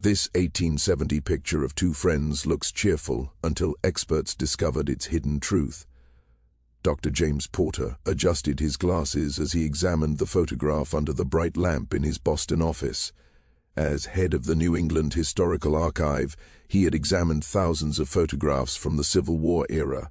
This 1870 picture of two friends looks cheerful until experts discovered its hidden truth. Dr. James Porter adjusted his glasses as he examined the photograph under the bright lamp in his Boston office. As head of the New England Historical Archive, he had examined thousands of photographs from the Civil War era.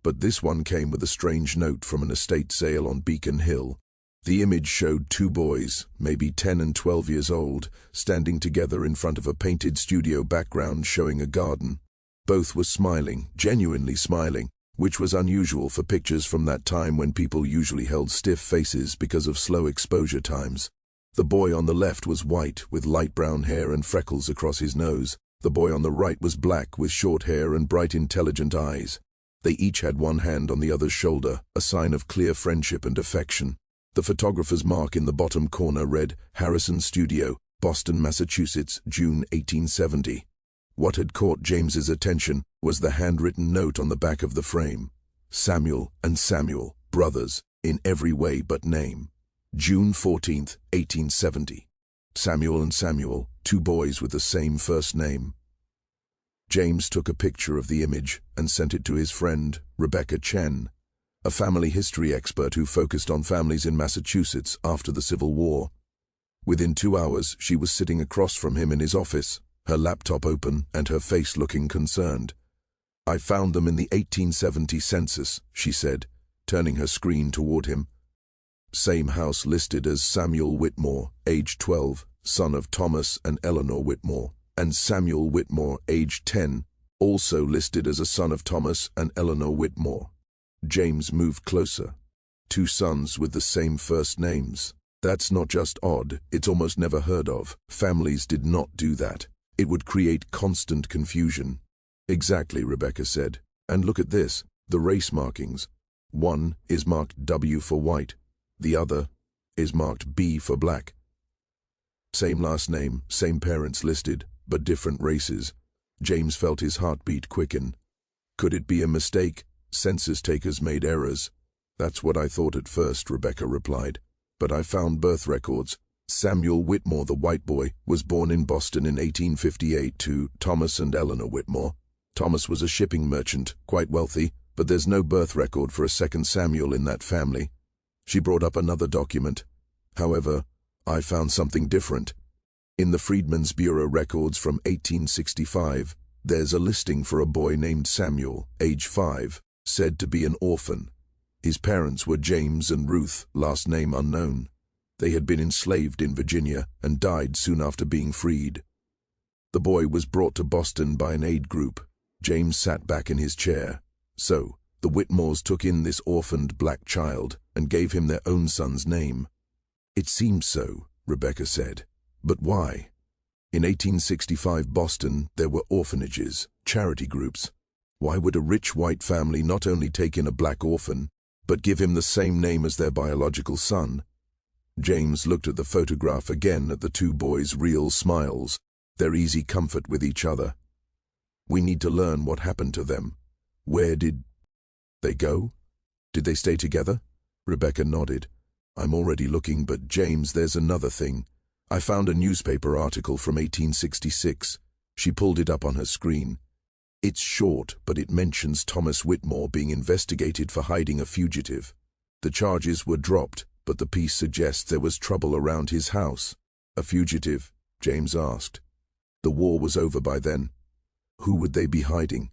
But this one came with a strange note from an estate sale on Beacon Hill. The image showed two boys, maybe 10 and 12 years old, standing together in front of a painted studio background showing a garden. Both were smiling, genuinely smiling, which was unusual for pictures from that time when people usually held stiff faces because of slow exposure times. The boy on the left was white, with light brown hair and freckles across his nose. The boy on the right was black, with short hair and bright, intelligent eyes. They each had one hand on the other's shoulder, a sign of clear friendship and affection. The photographer's mark in the bottom corner read, Harrison Studio, Boston, Massachusetts, June 1870. What had caught James's attention was the handwritten note on the back of the frame. Samuel and Samuel, brothers, in every way but name. June 14, 1870. Samuel and Samuel, two boys with the same first name. James took a picture of the image and sent it to his friend, Rebecca Chen, a family history expert who focused on families in Massachusetts after the Civil War. Within 2 hours, she was sitting across from him in his office, her laptop open and her face looking concerned. "I found them in the 1870 census," she said, turning her screen toward him. Same house listed as Samuel Whitmore, age 12, son of Thomas and Eleanor Whitmore, and Samuel Whitmore, age 10, also listed as a son of Thomas and Eleanor Whitmore. James moved closer. Two sons with the same first names. That's not just odd, it's almost never heard of. Families did not do that. It would create constant confusion. Exactly, Rebecca said. And look at this, the race markings. One is marked W for white. The other is marked B for black. Same last name, same parents listed, but different races. James felt his heartbeat quicken. Could it be a mistake? Census takers made errors. That's what I thought at first, Rebecca replied. But I found birth records. Samuel Whitmore, the white boy, was born in Boston in 1858 to Thomas and Eleanor Whitmore. Thomas was a shipping merchant, quite wealthy, but there's no birth record for a second Samuel in that family. She brought up another document. However, I found something different. In the Freedmen's Bureau records from 1865, there's a listing for a boy named Samuel, age 5, said to be an orphan. His parents were James and Ruth, last name unknown. They had been enslaved in Virginia and died soon after being freed. The boy was brought to Boston by an aid group. James sat back in his chair. So, the Whitmores took in this orphaned black child and gave him their own son's name. It seems so, Rebecca said. But why? In 1865 Boston, there were orphanages, charity groups. Why would a rich white family not only take in a black orphan, but give him the same name as their biological son? James looked at the photograph again, at the two boys' real smiles, their easy comfort with each other. We need to learn what happened to them. Where did they go? Did they stay together? Rebecca nodded. I'm already looking, but James, there's another thing. I found a newspaper article from 1866. She pulled it up on her screen. It's short, but it mentions Thomas Whitmore being investigated for hiding a fugitive. The charges were dropped, but the piece suggests there was trouble around his house. A fugitive? James asked. The war was over by then. Who would they be hiding?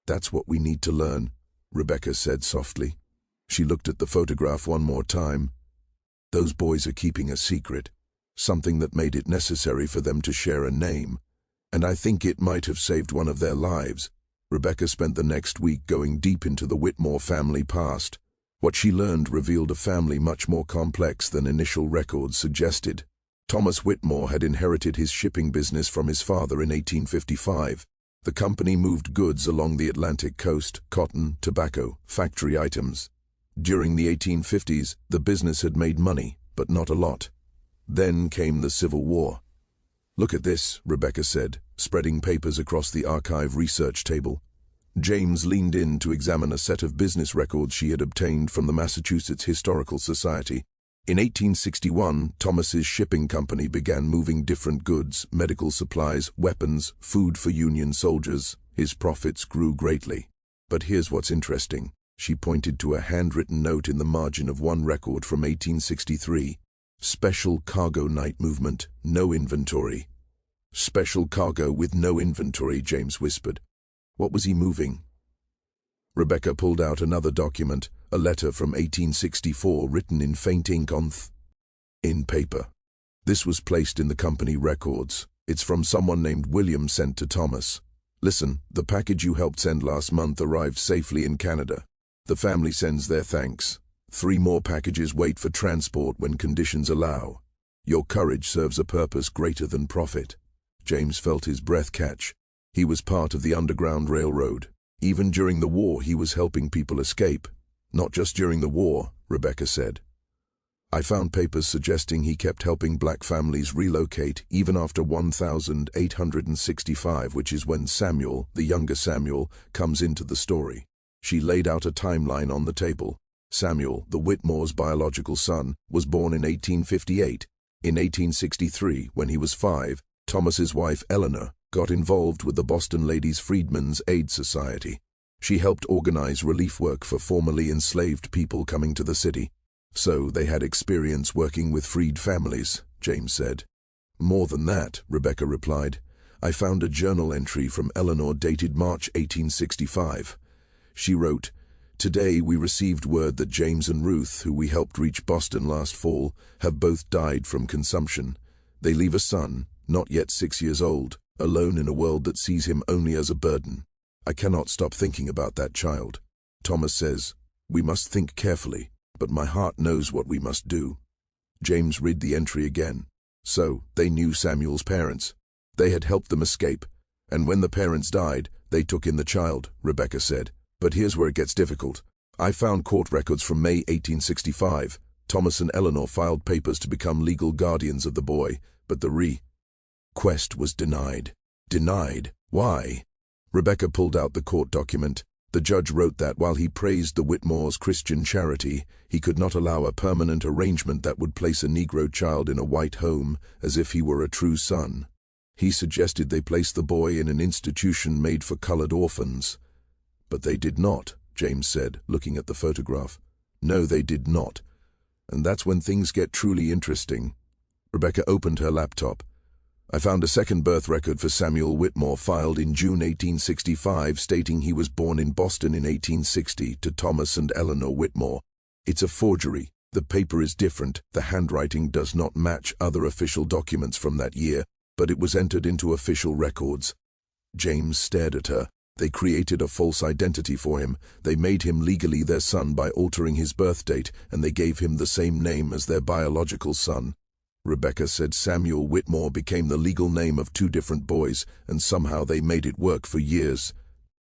That's what we need to learn, Rebecca said softly. She looked at the photograph one more time. Those boys are keeping a secret, something that made it necessary for them to share a name. And I think it might have saved one of their lives. Rebecca spent the next week going deep into the Whitmore family past. What she learned revealed a family much more complex than initial records suggested. Thomas Whitmore had inherited his shipping business from his father in 1855. The company moved goods along the Atlantic coast, cotton, tobacco, factory items. During the 1850s, the business had made money, but not a lot. Then came the Civil War. Look at this, Rebecca said, spreading papers across the archive research table. James leaned in to examine a set of business records she had obtained from the Massachusetts Historical Society. In 1861, Thomas's shipping company began moving different goods, medical supplies, weapons, food for Union soldiers. His profits grew greatly. But here's what's interesting. She pointed to a handwritten note in the margin of one record from 1863. Special cargo night movement, no inventory. Special cargo with no inventory, James whispered. What was he moving? Rebecca pulled out another document, a letter from 1864 written in faint ink in paper. This was placed in the company records. It's from someone named William sent to Thomas. Listen, the package you helped send last month arrived safely in Canada. The family sends their thanks. 3 more packages wait for transport when conditions allow. Your courage serves a purpose greater than profit. James felt his breath catch. He was part of the Underground Railroad. Even during the war, he was helping people escape. Not just during the war, Rebecca said. I found papers suggesting he kept helping black families relocate even after 1865, which is when Samuel, the younger Samuel, comes into the story. She laid out a timeline on the table. Samuel, the Whitmore's biological son, was born in 1858. In 1863, when he was 5, Thomas's wife Eleanor got involved with the Boston Ladies Freedmen's Aid Society. She helped organize relief work for formerly enslaved people coming to the city. So they had experience working with freed families, James said. More than that, Rebecca replied. I found a journal entry from Eleanor dated March 1865. She wrote, Today we received word that James and Ruth, who we helped reach Boston last fall, have both died from consumption. They leave a son, not yet 6 years old, alone in a world that sees him only as a burden. I cannot stop thinking about that child. Thomas says, we must think carefully, but my heart knows what we must do. James read the entry again. So, they knew Samuel's parents. They had helped them escape, and when the parents died, they took in the child, Rebecca said. But here's where it gets difficult. I found court records from May 1865. Thomas and Eleanor filed papers to become legal guardians of the boy, but the request was denied. Denied? Why? Rebecca pulled out the court document. The judge wrote that while he praised the Whitmore's Christian charity, he could not allow a permanent arrangement that would place a Negro child in a white home as if he were a true son. He suggested they place the boy in an institution made for colored orphans. But they did not, James said, looking at the photograph. No, they did not. And that's when things get truly interesting. Rebecca opened her laptop. I found a second birth record for Samuel Whitmore filed in June 1865 stating he was born in Boston in 1860 to Thomas and Eleanor Whitmore. It's a forgery. The paper is different. The handwriting does not match other official documents from that year, but it was entered into official records. James stared at her. They created a false identity for him. They made him legally their son by altering his birth date, and they gave him the same name as their biological son. Rebecca said Samuel Whitmore became the legal name of 2 different boys, and somehow they made it work for years.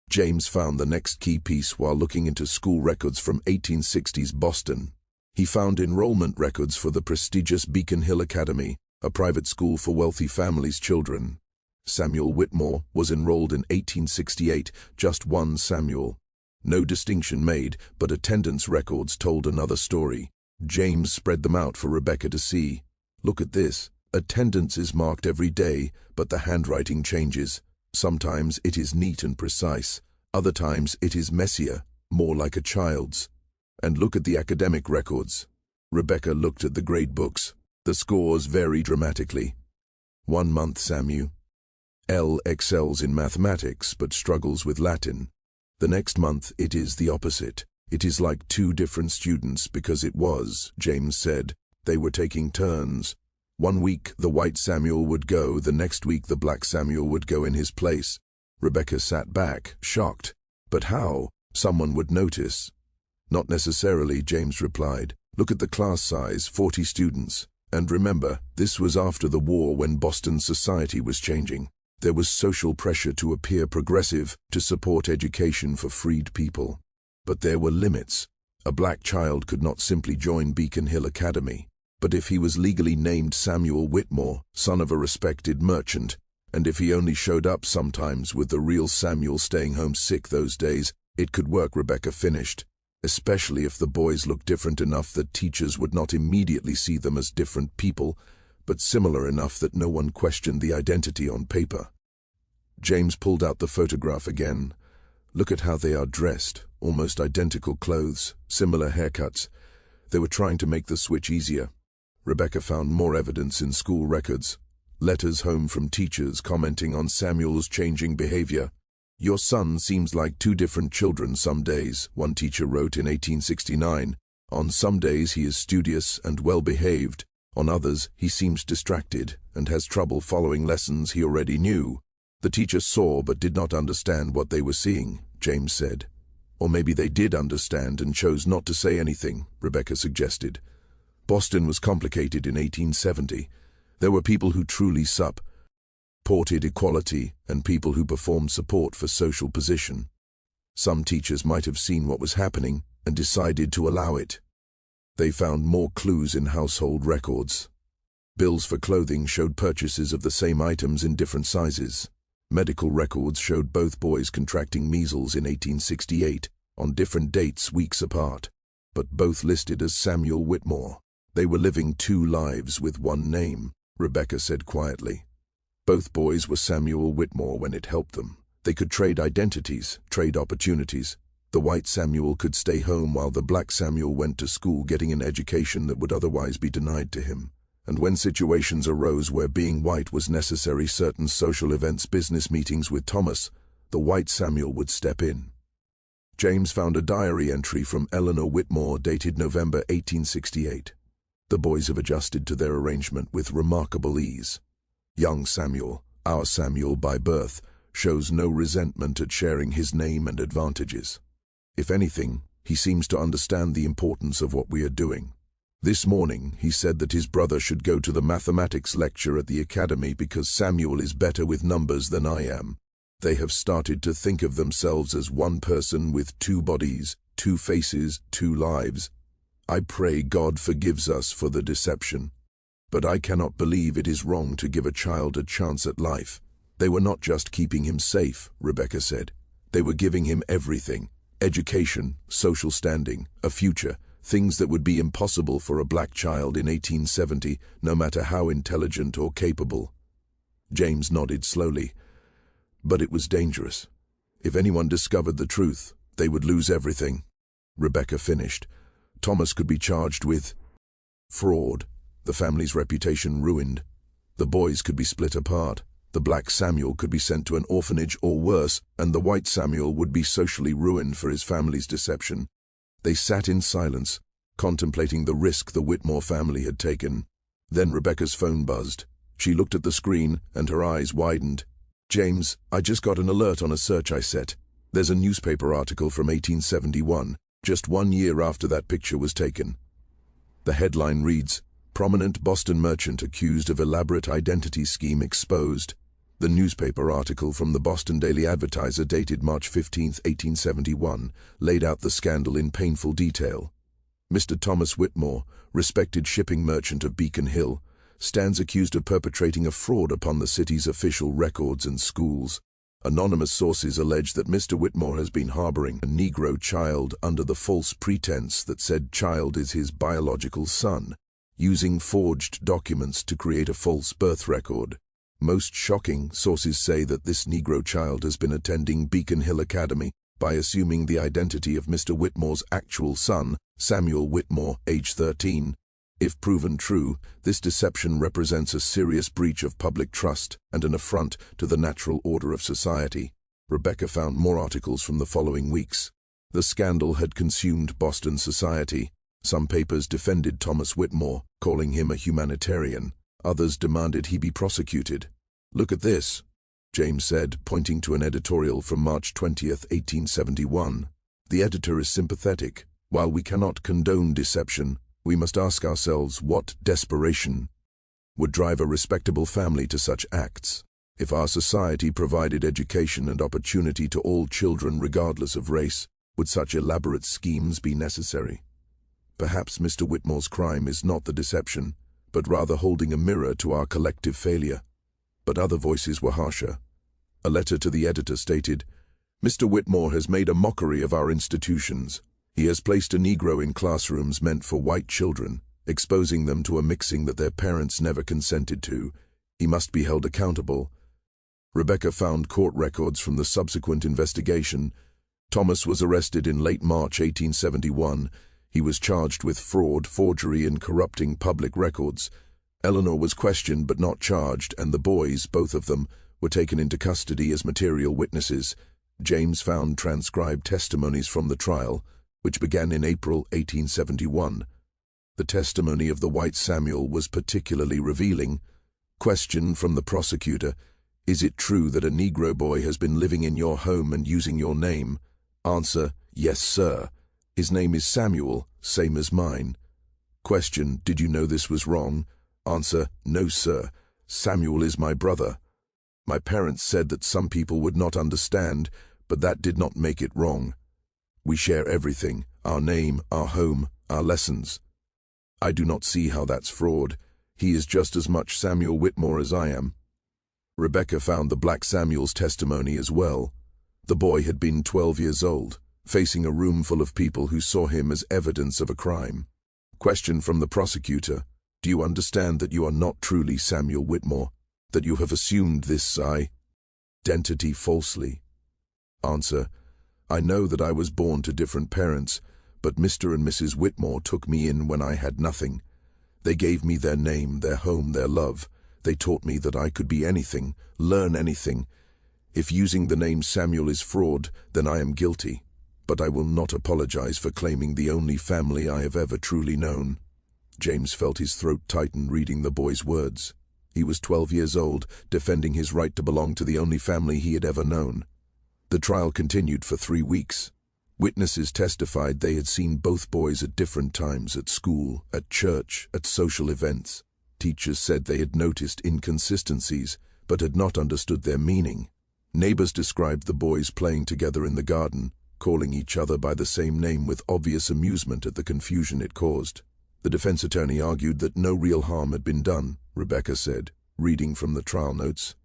James found the next key piece while looking into school records from 1860s Boston. He found enrollment records for the prestigious Beacon Hill Academy, a private school for wealthy families' children. Samuel Whitmore was enrolled in 1868, just one Samuel. No distinction made, but attendance records told another story. James spread them out for Rebecca to see. Look at this. Attendance is marked every day, but the handwriting changes. Sometimes it is neat and precise. Other times it is messier, more like a child's. And look at the academic records. Rebecca looked at the grade books. The scores vary dramatically. 1 month Samuel L excels in mathematics but struggles with Latin. The next month it is the opposite. It is like 2 different students because it was, James said. They were taking turns. 1 week the white Samuel would go, the next week the black Samuel would go in his place. Rebecca sat back, shocked. But how? Someone would notice. Not necessarily, James replied. Look at the class size, 40 students. And remember, this was after the war when Boston society was changing. There was social pressure to appear progressive, to support education for freed people. But there were limits. A black child could not simply join Beacon Hill Academy. But if he was legally named Samuel Whitmore, son of a respected merchant, and if he only showed up sometimes with the real Samuel staying home sick those days, it could work, Rebecca finished. especially if the boys looked different enough that teachers would not immediately see them as different people, but similar enough that no one questioned the identity on paper. James pulled out the photograph again. Look at how they are dressed, almost identical clothes, similar haircuts. They were trying to make the switch easier. Rebecca found more evidence in school records. Letters home from teachers commenting on Samuel's changing behavior. "Your son seems like two different children some days," one teacher wrote in 1869. "On some days he is studious and well-behaved. On others he seems distracted and has trouble following lessons he already knew." The teacher saw but did not understand what they were seeing, James said. Or maybe they did understand and chose not to say anything, Rebecca suggested. Boston was complicated in 1870. There were people who truly supported equality and people who performed support for social position. Some teachers might have seen what was happening and decided to allow it. They found more clues in household records. Bills for clothing showed purchases of the same items in different sizes. Medical records showed both boys contracting measles in 1868 on different dates weeks apart, but both listed as Samuel Whitmore. They were living two lives with one name, Rebecca said quietly. Both boys were Samuel Whitmore when it helped them. They could trade identities, trade opportunities. The white Samuel could stay home while the black Samuel went to school getting an education that would otherwise be denied to him. And when situations arose where being white was necessary, certain social events, business meetings with Thomas, the white Samuel would step in. James found a diary entry from Eleanor Whitmore dated November 1868. The boys have adjusted to their arrangement with remarkable ease. Young Samuel, our Samuel by birth, shows no resentment at sharing his name and advantages. If anything, he seems to understand the importance of what we are doing. This morning, he said that his brother should go to the mathematics lecture at the academy because Samuel is better with numbers than I am. They have started to think of themselves as one person with two bodies, two faces, two lives. I pray God forgives us for the deception. But I cannot believe it is wrong to give a child a chance at life. They were not just keeping him safe, Rebecca said. They were giving him everything. Education, social standing, a future, things that would be impossible for a black child in 1870, no matter how intelligent or capable. James nodded slowly. But it was dangerous. If anyone discovered the truth, they would lose everything. Rebecca finished. Thomas could be charged with fraud, the family's reputation ruined. The boys could be split apart. The black Samuel could be sent to an orphanage or worse, and the white Samuel would be socially ruined for his family's deception. They sat in silence, contemplating the risk the Whitmore family had taken. Then Rebecca's phone buzzed. She looked at the screen, and her eyes widened. "James, I just got an alert on a search I set. There's a newspaper article from 1871, just 1 year after that picture was taken. The headline reads, 'Prominent Boston merchant accused of elaborate identity scheme exposed.' The newspaper article from the Boston Daily Advertiser dated March 15, 1871, laid out the scandal in painful detail. Mr. Thomas Whitmore, respected shipping merchant of Beacon Hill, stands accused of perpetrating a fraud upon the city's official records and schools. Anonymous sources allege that Mr. Whitmore has been harboring a Negro child under the false pretense that said child is his biological son, using forged documents to create a false birth record. Most shocking, sources say that this Negro child has been attending Beacon Hill Academy by assuming the identity of Mr. Whitmore's actual son, Samuel Whitmore, age 13. If proven true, this deception represents a serious breach of public trust and an affront to the natural order of society. Rebecca found more articles from the following weeks. The scandal had consumed Boston society. Some papers defended Thomas Whitmore, calling him a humanitarian. Others demanded he be prosecuted. "Look at this," James said, pointing to an editorial from March 20, 1871. "The editor is sympathetic. While we cannot condone deception, we must ask ourselves what desperation would drive a respectable family to such acts. If our society provided education and opportunity to all children regardless of race, would such elaborate schemes be necessary? Perhaps Mr. Whitmore's crime is not the deception, but rather holding a mirror to our collective failure." But other voices were harsher. A letter to the editor stated, "Mr. Whitmore has made a mockery of our institutions. He has placed a Negro in classrooms meant for white children, exposing them to a mixing that their parents never consented to. He must be held accountable. Rebecca found court records from the subsequent investigation. Thomas was arrested in late March 1871. He was charged with fraud, forgery, and corrupting public records. Eleanor was questioned but not charged, and the boys, both of them, were taken into custody as material witnesses. James found transcribed testimonies from the trial, which began in April 1871. The testimony of the white Samuel was particularly revealing. Question from the prosecutor: "Is it true that a Negro boy has been living in your home and using your name?" Answer: "Yes, sir. His name is Samuel, same as mine." Question: "Did you know this was wrong?" Answer: "No, sir. Samuel is my brother. My parents said that some people would not understand, but that did not make it wrong. We share everything, our name, our home, our lessons. I do not see how that's fraud. He is just as much Samuel Whitmore as I am." Rebecca found the black Samuel's testimony as well. The boy had been 12 years old, facing a room full of people who saw him as evidence of a crime. Question from the prosecutor: "Do you understand that you are not truly Samuel Whitmore, that you have assumed this identity falsely?" Answer: "I know that I was born to different parents, but Mr. and Mrs. Whitmore took me in when I had nothing. They gave me their name, their home, their love. They taught me that I could be anything, learn anything. If using the name Samuel is fraud, then I am guilty, but I will not apologize for claiming the only family I have ever truly known." James felt his throat tighten reading the boy's words. He was 12 years old, defending his right to belong to the only family he had ever known. The trial continued for 3 weeks. Witnesses testified they had seen both boys at different times, at school, at church, at social events. Teachers said they had noticed inconsistencies, but had not understood their meaning. Neighbors described the boys playing together in the garden, calling each other by the same name with obvious amusement at the confusion it caused. The defense attorney argued that no real harm had been done, Rebecca said, reading from the trial notes.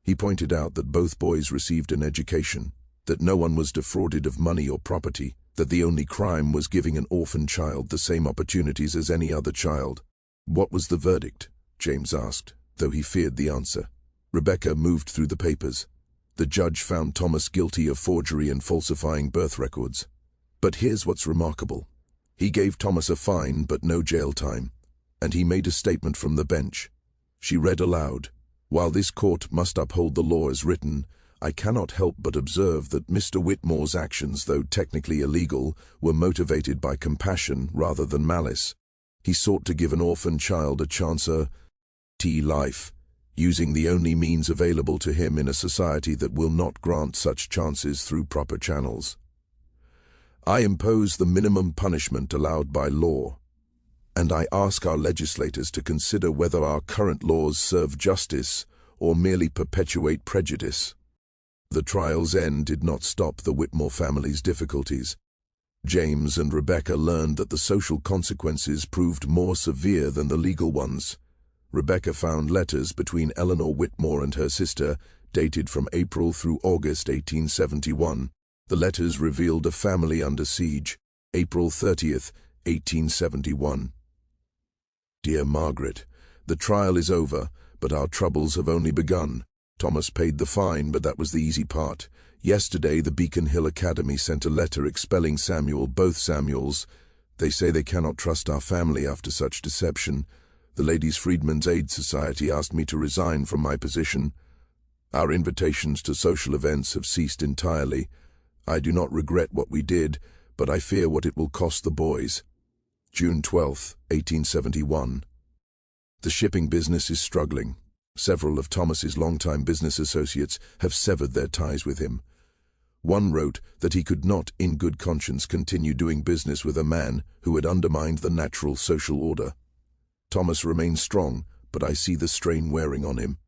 He pointed out that both boys received an education, that no one was defrauded of money or property, that the only crime was giving an orphan child the same opportunities as any other child. "What was the verdict?" James asked, though he feared the answer. Rebecca moved through the papers. The judge found Thomas guilty of forgery and falsifying birth records. But here's what's remarkable. He gave Thomas a fine but no jail time, and he made a statement from the bench. She read aloud: "While this court must uphold the law as written, I cannot help but observe that Mr. Whitmore's actions, though technically illegal, were motivated by compassion rather than malice. He sought to give an orphan child a chance at life, using the only means available to him in a society that will not grant such chances through proper channels. I impose the minimum punishment allowed by law, and I ask our legislators to consider whether our current laws serve justice or merely perpetuate prejudice." The trial's end did not stop the Whitmore family's difficulties. James and Rebecca learned that the social consequences proved more severe than the legal ones. Rebecca found letters between Eleanor Whitmore and her sister, dated from April through August 1871. The letters revealed a family under siege. April 30th, 1871. "Dear Margaret, the trial is over, but our troubles have only begun. Thomas paid the fine, but that was the easy part. Yesterday, the Beacon Hill Academy sent a letter expelling Samuel, both Samuels. They say they cannot trust our family after such deception. The Ladies' Freedmen's Aid Society asked me to resign from my position. Our invitations to social events have ceased entirely. I do not regret what we did, but I fear what it will cost the boys." June 12, 1871. The shipping business is struggling. Several of Thomas's longtime business associates have severed their ties with him. One wrote that he could not, in good conscience, continue doing business with a man who had undermined the natural social order. Thomas remains strong, but I see the strain wearing on him.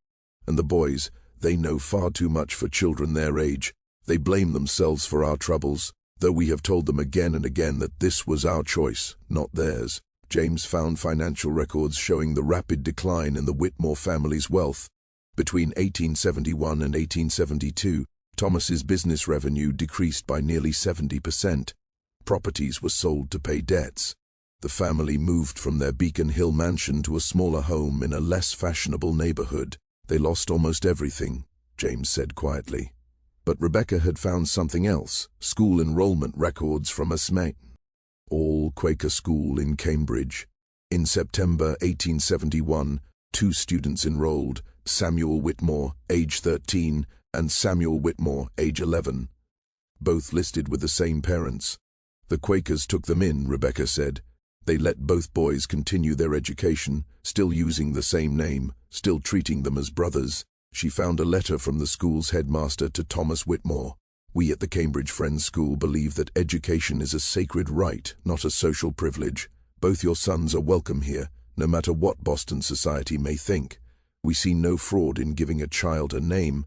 And the boys, they know far too much for children their age. They blame themselves for our troubles, though we have told them again and again that this was our choice, not theirs. James found financial records showing the rapid decline in the Whitmore family's wealth. Between 1871 and 1872, Thomas's business revenue decreased by nearly 70%. Properties were sold to pay debts. The family moved from their Beacon Hill mansion to a smaller home in a less fashionable neighborhood. They lost almost everything, James said quietly. But Rebecca had found something else, school enrollment records from a all Quaker school in Cambridge. In September 1871, 2 students enrolled, Samuel Whitmore, age 13, and Samuel Whitmore, age 11. Both listed with the same parents. The Quakers took them in, Rebecca said. They let both boys continue their education, still using the same name, still treating them as brothers. She found a letter from the school's headmaster to Thomas Whitmore. We at the Cambridge Friends School believe that education is a sacred right, not a social privilege. Both your sons are welcome here, no matter what Boston society may think. We see no fraud in giving a child a name,